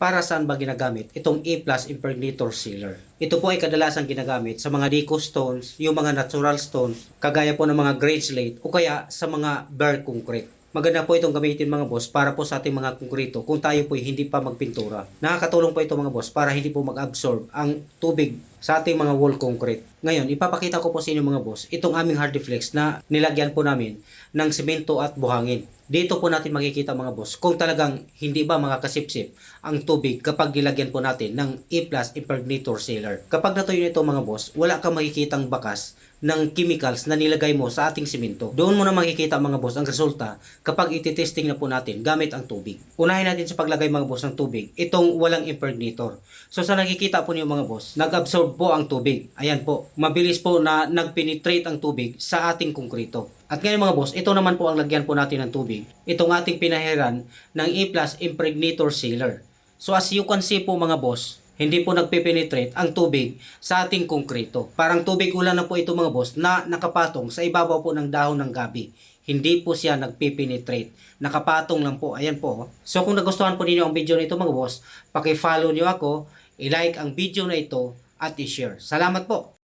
para saan ba ginagamit itong A+ impregnator sealer? Ito po ay kadalasang ginagamit sa mga deco stones, yung mga natural stones, kagaya po ng mga grade slate o kaya sa mga bare concrete. Maganda po itong gamitin mga boss para po sa ating mga konkrito kung tayo po hindi pa magpintura. Nakakatulong po ito mga boss para hindi po mag-absorb ang tubig sa ating mga wall concrete. Ngayon, ipapakita ko po sa inyo mga boss itong aming Hardiflex na nilagyan po namin ng semento at buhangin. Dito po natin makikita mga boss kung talagang hindi ba makakasipsip ang tubig kapag nilagyan po natin ng A+ impregnator sealer. Kapag natuyo nito mga boss, wala kang makikitang bakas ng chemicals na nilagay mo sa ating simento. Doon mo na makikita mga boss ang resulta kapag ititesting na po natin gamit ang tubig. Unahin natin sa paglagay mga boss ng tubig, itong walang impregnator. So sa nakikita po niyo mga boss, nag-absorb po ang tubig. Ayan po, mabilis po na nag-penetrate ang tubig sa ating konkrito. At ngayon mga boss, ito naman po ang lagyan po natin ng tubig. Itong ating pinahiran ng A+ impregnator sealer. So as you can see po mga boss, hindi po nagpe-penetrate ang tubig sa ating konkrito. Parang tubig ulan na po ito mga boss na nakapatong sa ibabaw po ng dahon ng gabi. Hindi po siya nagpe-penetrate. Nakapatong lang po. Ayan po. So kung nagustuhan po ninyo ang video na ito mga boss, paki-follow nyo ako, i-like ang video na ito at i-share. Salamat po.